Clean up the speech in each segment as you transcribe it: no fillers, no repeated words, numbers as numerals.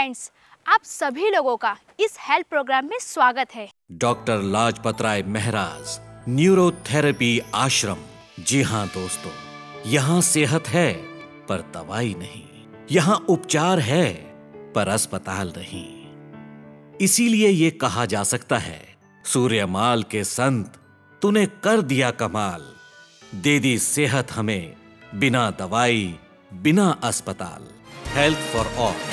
Friends, आप सभी लोगों का इस हेल्थ प्रोग्राम में स्वागत है। डॉक्टर लाजपत राय महराज न्यूरोथेरेपी आश्रम। जी हाँ दोस्तों, यहाँ सेहत है पर दवाई नहीं, यहाँ उपचार है पर अस्पताल नहीं। इसीलिए ये कहा जा सकता है, सूर्यमाल के संत तूने कर दिया कमाल, दे दी सेहत हमें बिना दवाई बिना अस्पताल। Health for all.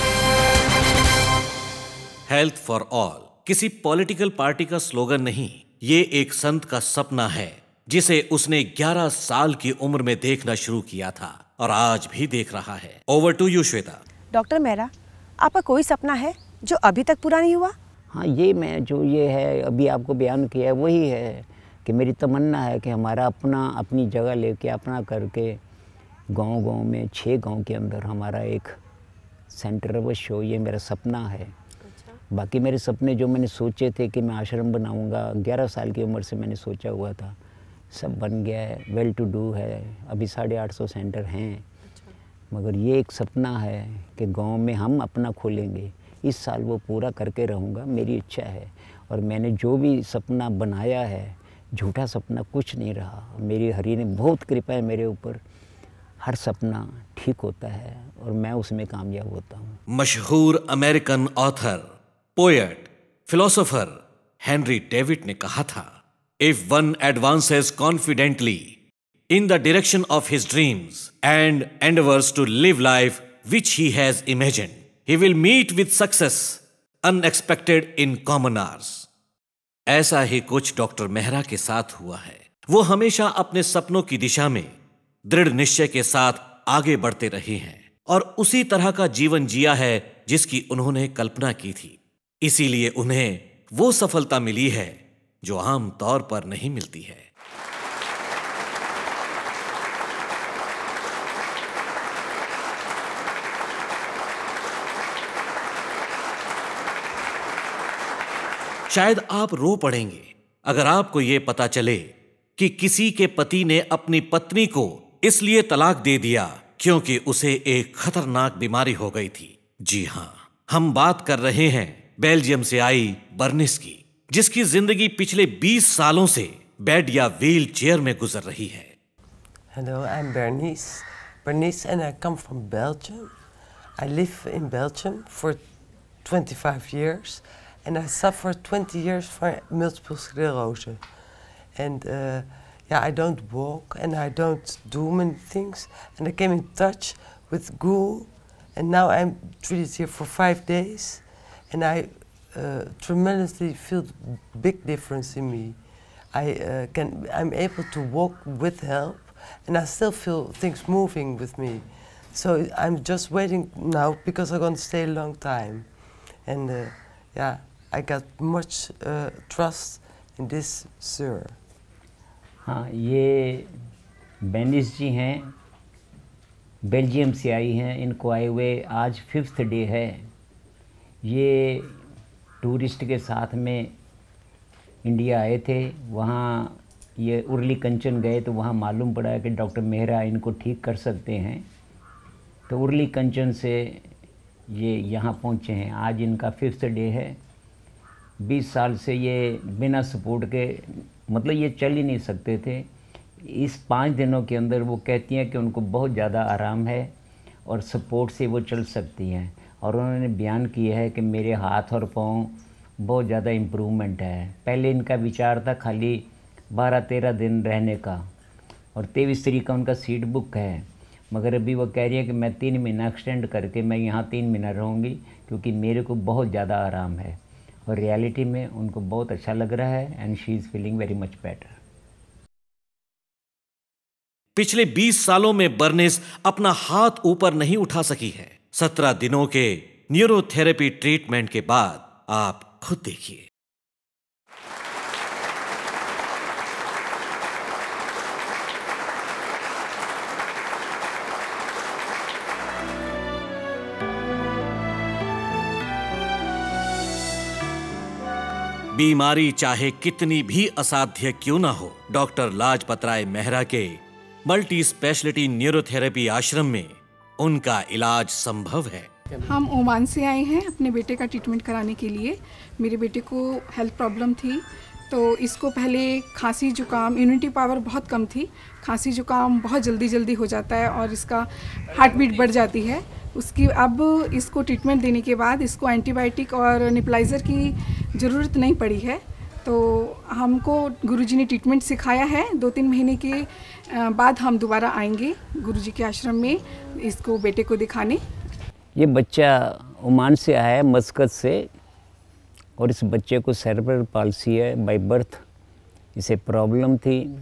Health for all किसी पॉलिटिकल पार्टी का स्लोगन नहीं, ये एक संत का सपना है जिसे उसने 11 साल की उम्र में देखना शुरू किया था और आज भी देख रहा है। Over to you Shweta. Doctor Mehra, आपका कोई सपना है जो अभी तक पूरा नहीं हुआ? हाँ, ये है अभी आपको बयान किया है, वही है कि मेरी तमन्ना है कि हमारा अपनी जगह लेके अपना करके गांव में 6 गांव के अंदर हमारा एक सेंटर अवश्य हो। ये मेरा सपना है। अच्छा। बाकी मेरे सपने जो मैंने सोचे थे कि मैं आश्रम बनाऊंगा, 11 साल की उम्र से मैंने सोचा हुआ था, सब बन गया है। वेल टू डू है, अभी 850 सेंटर हैं। अच्छा। मगर ये एक सपना है कि गांव में हम अपना खोलेंगे। इस साल वो पूरा करके रहूँगा, मेरी इच्छा है। और मैंने जो भी सपना बनाया है, झूठा सपना कुछ नहीं रहा। मेरी हरि ने बहुत कृपा है मेरे ऊपर, हर सपना ठीक होता है और मैं उसमें कामयाब होता हूँ। मशहूर American author, poet, philosopher Henry David ने कहा था, if one advances confidently in the direction of his dreams and endeavours to live life which he has imagined, he will meet with success unexpected in common hours. ऐसा ही कुछ doctor Mehra के साथ हुआ है। वो हमेशा अपने सपनों की दिशा में दृढ़ निश्चय के साथ आगे बढ़ते रहे हैं और उसी तरह का जीवन जिया है जिसकी उन्होंने कल्पना की थी। इसीलिए उन्हें वो सफलता मिली है जो आम तौर पर नहीं मिलती है। शायद आप रो पड़ेंगे अगर आपको यह पता चले कि किसी के पति ने अपनी पत्नी को इसलिए तलाक दे दिया क्योंकि उसे एक खतरनाक बीमारी हो गई थी। जी हां, हम बात कर रहे हैं बेल्जियम से आई बर्निस की, जिसकी जिंदगी पिछले 20 सालों से बेड या व्हील चेयर में गुजर रही है। Hello, I'm Bernice and I come from Belgium. I live in Belgium for 25 years and I suffered 20 years from multiple sclerosis. And I don't walk and I don't do many things. And I came in touch with Gul, and now I'm treated here for 5 days, and I tremendously feel big difference in me. I'm able to walk with help, and I still feel things moving with me. So I'm just waiting now because I'm going to stay a long time, and I got much trust in this sir. हाँ, ये बेनिस जी हैं, Belgium से आई हैं। इनको आए हुए आज 5th day है। ये टूरिस्ट के साथ में इंडिया आए थे। वहाँ ये उर्ली कंचन गए तो वहाँ मालूम पड़ा कि डॉक्टर मेहरा इनको ठीक कर सकते हैं, तो उर्ली कंचन से ये यहाँ पहुँचे हैं। आज इनका 5th डे है। 20 साल से ये बिना सपोर्ट के, मतलब ये चल ही नहीं सकते थे। इस 5 दिनों के अंदर वो कहती हैं कि उनको बहुत ज़्यादा आराम है और सपोर्ट से वो चल सकती हैं। और उन्होंने बयान किया है कि मेरे हाथ और पाँव बहुत ज़्यादा इम्प्रूवमेंट है। पहले इनका विचार था खाली 12-13 दिन रहने का, और 23 तारीख का उनका सीट बुक है। मगर अभी वो कह रही है कि मैं 3 महीना एक्सटेंड करके मैं यहाँ 3 महीना रहूँगी क्योंकि मेरे को बहुत ज़्यादा आराम है। और रियलिटी में उनको बहुत अच्छा लग रहा है and she is feeling very much better. पिछले 20 सालों में बर्निस अपना हाथ ऊपर नहीं उठा सकी है। 17 दिनों के न्यूरोथेरेपी ट्रीटमेंट के बाद आप खुद देखिए। बीमारी चाहे कितनी भी असाध्य क्यों ना हो, डॉक्टर लाजपत राय महरा के मल्टी स्पेशलिटी न्यूरोथेरेपी आश्रम में उनका इलाज संभव है। हम ओमान से आए हैं अपने बेटे का ट्रीटमेंट कराने के लिए। मेरे बेटे को हेल्थ प्रॉब्लम थी, तो इसको पहले खांसी जुकाम, इम्यूनिटी पावर बहुत कम थी, खांसी जुकाम बहुत जल्दी हो जाता है और इसका हार्ट बीट बढ़ जाती है। अब इसको ट्रीटमेंट देने के बाद इसको एंटीबायोटिक और नेबुलाइज़र की ज़रूरत नहीं पड़ी है। तो हमको गुरुजी ने ट्रीटमेंट सिखाया है। 2-3 महीने के बाद हम दोबारा आएंगे गुरुजी के आश्रम में इसको बेटे को दिखाने। ये बच्चा ओमान से आया है, मस्कत से, और इस बच्चे को सेरेब्रल पाल्सी है बाय बर्थ। इसे प्रॉब्लम थी,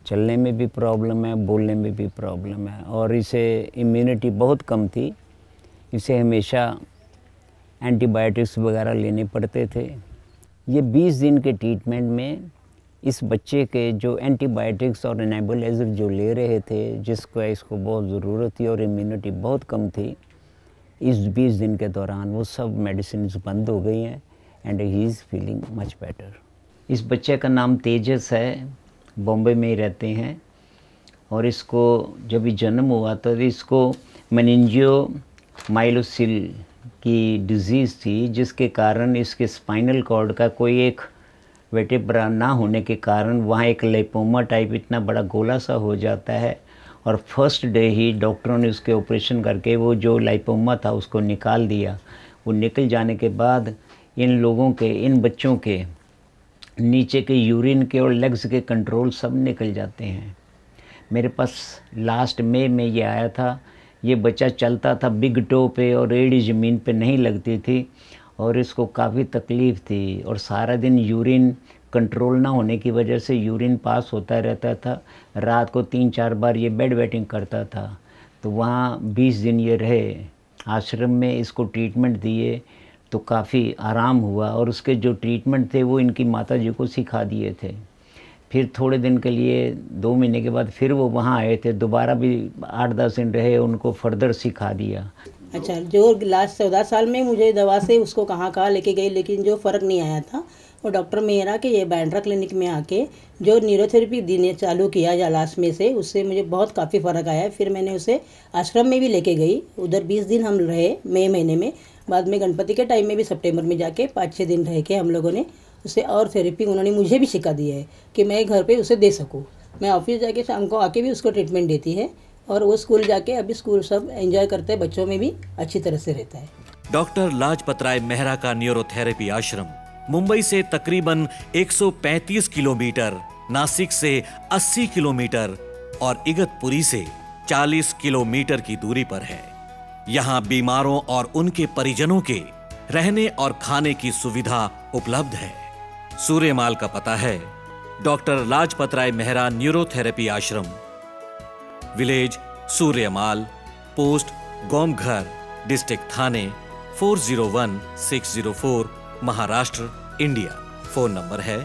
चलने में भी प्रॉब्लम है, बोलने में भी प्रॉब्लम है, और इसे इम्यूनिटी बहुत कम थी। इसे हमेशा एंटीबायोटिक्स वगैरह लेने पड़ते थे। ये 20 दिन के ट्रीटमेंट में इस बच्चे के जो एंटीबायोटिक्स और नेबुलाइज़र जो ले रहे थे, इसको बहुत ज़रूरत थी और इम्यूनिटी बहुत कम थी, इस 20 दिन के दौरान वो सब मेडिसिन बंद हो गई हैं and he is feeling much better. इस बच्चे का नाम तेजस है, बॉम्बे में ही रहते हैं, और इसको जब भी जन्म हुआ तो इसको मेनिंजियोमाइलोसिल की डिज़ीज़ थी, जिसके कारण इसके स्पाइनल कॉर्ड का कोई एक वर्टेब्रा ना होने के कारण वहाँ एक लिपोमा टाइप इतना बड़ा गोला सा हो जाता है, और फर्स्ट डे ही डॉक्टरों ने उसके ऑपरेशन करके वो जो लिपोमा था उसको निकाल दिया। वो निकल जाने के बाद इन बच्चों के नीचे के यूरिन के और लेग्स के कंट्रोल सब निकल जाते हैं। मेरे पास लास्ट मई में ये आया था। ये बच्चा चलता था बिग टो पे और एड़ी ज़मीन पे नहीं लगती थी, और इसको काफ़ी तकलीफ़ थी, और सारा दिन यूरिन कंट्रोल ना होने की वजह से यूरिन पास होता रहता था। रात को 3-4 बार ये बेड वेटिंग करता था। तो वहाँ 20 दिन ये रहे आश्रम में, इसको ट्रीटमेंट दिए तो काफ़ी आराम हुआ, और उसके जो ट्रीटमेंट थे वो इनकी माताजी को सिखा दिए थे। फिर थोड़े दिन के लिए 2 महीने के बाद फिर वो वहाँ आए थे, दोबारा भी 8-10 दिन रहे, उनको फर्दर सिखा दिया। अच्छा, जो लास्ट 14 साल में मुझे दवा से उसको कहाँ लेके गई, लेकिन जो फ़र्क नहीं आया था, और डॉक्टर मेहरा के ये बांद्रा क्लिनिक में आके जो न्यूरोथेरेपी देने चालू किया या लास्ट में से, उससे मुझे बहुत काफ़ी फ़र्क आया। फिर मैंने उसे आश्रम में भी लेके गई, उधर 20 दिन हम रहे मई महीने में। बाद में गणपति के टाइम में भी सितंबर में जाके 5-6 दिन रह के हम लोगों ने उसे और थेरेपी उन्होंने मुझे भी सिखा दी है कि मैं घर पे उसे दे सकूं। मैं ऑफिस जाके शाम को आके भी उसको ट्रीटमेंट देती है, और वो स्कूल जाके अभी स्कूल सब एंजॉय करते हैं, बच्चों में भी अच्छी तरह से रहता है। डॉक्टर लाजपत राय मेहरा का न्यूरोथेरेपी आश्रम मुंबई से तकरीबन 135 किलोमीटर, नासिक से 80 किलोमीटर और इगतपुरी से 40 किलोमीटर की दूरी पर है। यहाँ बीमारों और उनके परिजनों के रहने और खाने की सुविधा उपलब्ध है। सूर्यमाल का पता है डॉक्टर लाजपत राय मेहरा न्यूरोथेरेपी आश्रम, विलेज सूर्यमाल, पोस्ट गोमघर, डिस्ट्रिक्ट थाने 401604, महाराष्ट्र, इंडिया। फोन नंबर है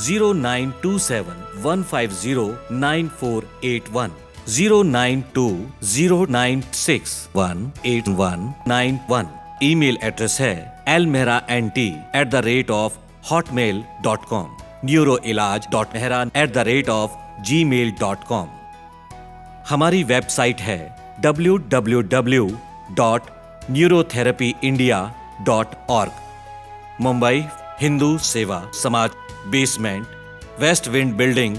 092715094810, 0920961891। ईमेल एड्रेस है almehra@hotmail.com, neuroilaj.mehra@gmail.com। हमारी वेबसाइट है www.neurotherapyindia.org। Mumbai Hindu Seva Samaj, basement, west wind building,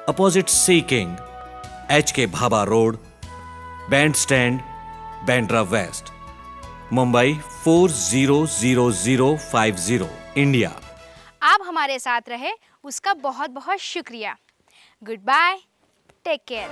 opposite sea king, HK Bhabha road, band stand, Bandra west, Mumbai 400050, India. आप हमारे साथ रहे उसका बहुत बहुत शुक्रिया। Good bye, take care.